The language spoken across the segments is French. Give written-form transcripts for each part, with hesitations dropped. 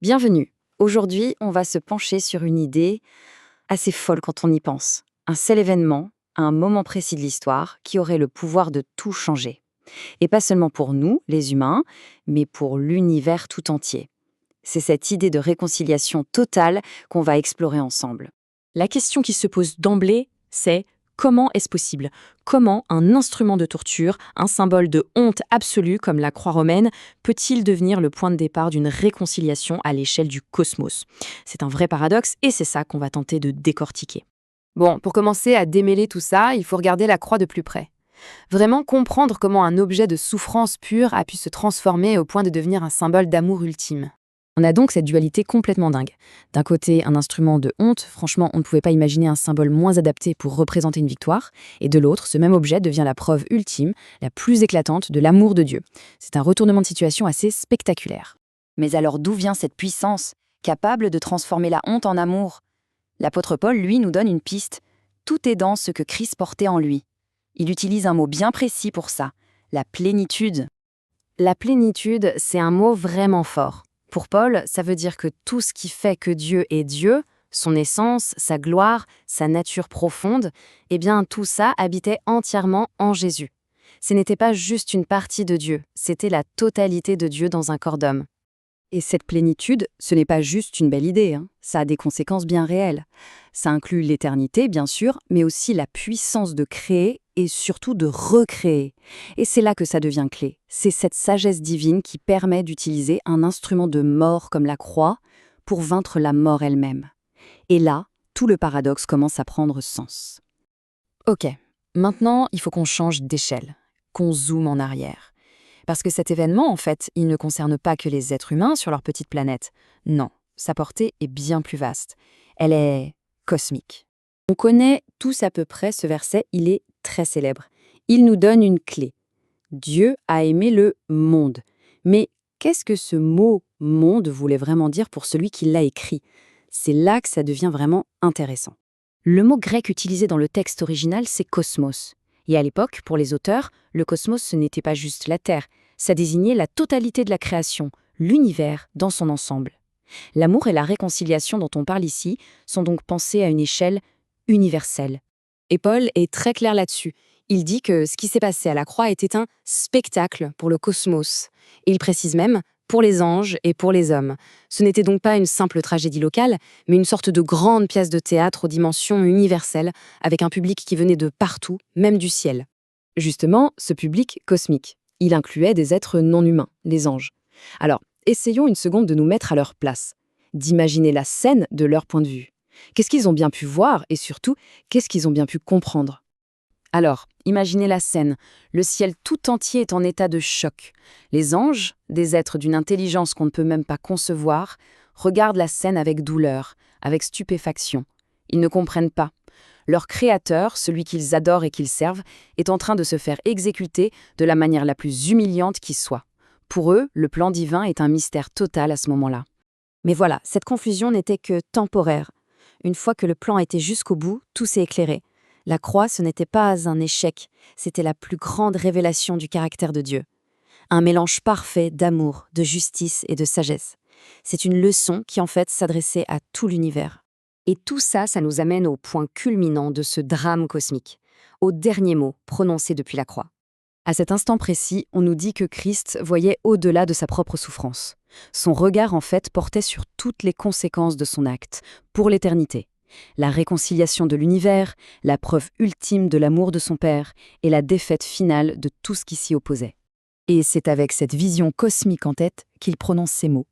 Bienvenue. Aujourd'hui, on va se pencher sur une idée assez folle quand on y pense. Un seul événement, un moment précis de l'histoire, qui aurait le pouvoir de tout changer. Et pas seulement pour nous, les humains, mais pour l'univers tout entier. C'est cette idée de réconciliation totale qu'on va explorer ensemble. La question qui se pose d'emblée, c'est comment est-ce possible? Comment un instrument de torture, un symbole de honte absolue comme la croix romaine, peut-il devenir le point de départ d'une réconciliation à l'échelle du cosmos? C'est un vrai paradoxe et c'est ça qu'on va tenter de décortiquer. Bon, pour commencer à démêler tout ça, il faut regarder la croix de plus près. Vraiment comprendre comment un objet de souffrance pure a pu se transformer au point de devenir un symbole d'amour ultime. On a donc cette dualité complètement dingue. D'un côté, un instrument de honte, franchement, on ne pouvait pas imaginer un symbole moins adapté pour représenter une victoire, et de l'autre, ce même objet devient la preuve ultime, la plus éclatante de l'amour de Dieu. C'est un retournement de situation assez spectaculaire. Mais alors d'où vient cette puissance, capable de transformer la honte en amour? L'apôtre Paul, lui, nous donne une piste. Tout est dans ce que Christ portait en lui. Il utilise un mot bien précis pour ça, la plénitude. La plénitude, c'est un mot vraiment fort. Pour Paul, ça veut dire que tout ce qui fait que Dieu est Dieu, son essence, sa gloire, sa nature profonde, eh bien tout ça habitait entièrement en Jésus. Ce n'était pas juste une partie de Dieu, c'était la totalité de Dieu dans un corps d'homme. Et cette plénitude, ce n'est pas juste une belle idée, ça a des conséquences bien réelles. Ça inclut l'éternité, bien sûr, mais aussi la puissance de créer et surtout de recréer. Et c'est là que ça devient clé. C'est cette sagesse divine qui permet d'utiliser un instrument de mort comme la croix pour vaincre la mort elle-même. Et là, tout le paradoxe commence à prendre sens. Ok, maintenant il faut qu'on change d'échelle, qu'on zoome en arrière. Parce que cet événement, en fait, il ne concerne pas que les êtres humains sur leur petite planète. Non, sa portée est bien plus vaste. Elle est cosmique. On connaît tous à peu près ce verset, il est très célèbre. Il nous donne une clé. Dieu a aimé le monde. Mais qu'est-ce que ce mot « monde » voulait vraiment dire pour celui qui l'a écrit? C'est là que ça devient vraiment intéressant. Le mot grec utilisé dans le texte original, c'est cosmos. Et à l'époque, pour les auteurs, le cosmos, ce n'était pas juste la Terre, ça désignait la totalité de la création, l'univers dans son ensemble. L'amour et la réconciliation dont on parle ici sont donc pensés à une échelle universelle. Et Paul est très clair là-dessus. Il dit que ce qui s'est passé à la croix était un spectacle pour le cosmos. Et il précise même pour les anges et pour les hommes. Ce n'était donc pas une simple tragédie locale, mais une sorte de grande pièce de théâtre aux dimensions universelles, avec un public qui venait de partout, même du ciel. Justement, ce public cosmique, il incluait des êtres non humains, les anges. Alors, essayons une seconde de nous mettre à leur place, d'imaginer la scène de leur point de vue. Qu'est-ce qu'ils ont bien pu voir et surtout, qu'est-ce qu'ils ont bien pu comprendre? Alors, imaginez la scène. Le ciel tout entier est en état de choc. Les anges, des êtres d'une intelligence qu'on ne peut même pas concevoir, regardent la scène avec douleur, avec stupéfaction. Ils ne comprennent pas. Leur créateur, celui qu'ils adorent et qu'ils servent, est en train de se faire exécuter de la manière la plus humiliante qui soit. Pour eux, le plan divin est un mystère total à ce moment-là. Mais voilà, cette confusion n'était que temporaire. Une fois que le plan était jusqu'au bout, tout s'est éclairé. La croix, ce n'était pas un échec, c'était la plus grande révélation du caractère de Dieu. Un mélange parfait d'amour, de justice et de sagesse. C'est une leçon qui en fait s'adressait à tout l'univers. Et tout ça, ça nous amène au point culminant de ce drame cosmique, au dernier mot prononcé depuis la croix. À cet instant précis, on nous dit que Christ voyait au-delà de sa propre souffrance. Son regard, en fait, portait sur toutes les conséquences de son acte, pour l'éternité. La réconciliation de l'univers, la preuve ultime de l'amour de son Père et la défaite finale de tout ce qui s'y opposait. Et c'est avec cette vision cosmique en tête qu'il prononce ces mots.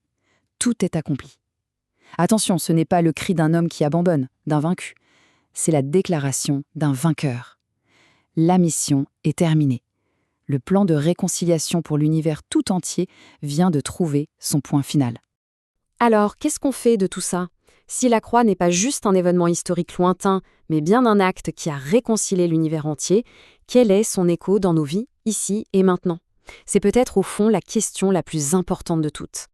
Tout est accompli. Attention, ce n'est pas le cri d'un homme qui abandonne, d'un vaincu. C'est la déclaration d'un vainqueur. La mission est terminée. Le plan de réconciliation pour l'univers tout entier vient de trouver son point final. Alors, qu'est-ce qu'on fait de tout ça? Si la croix n'est pas juste un événement historique lointain, mais bien un acte qui a réconcilié l'univers entier, quel est son écho dans nos vies, ici et maintenant? C'est peut-être au fond la question la plus importante de toutes.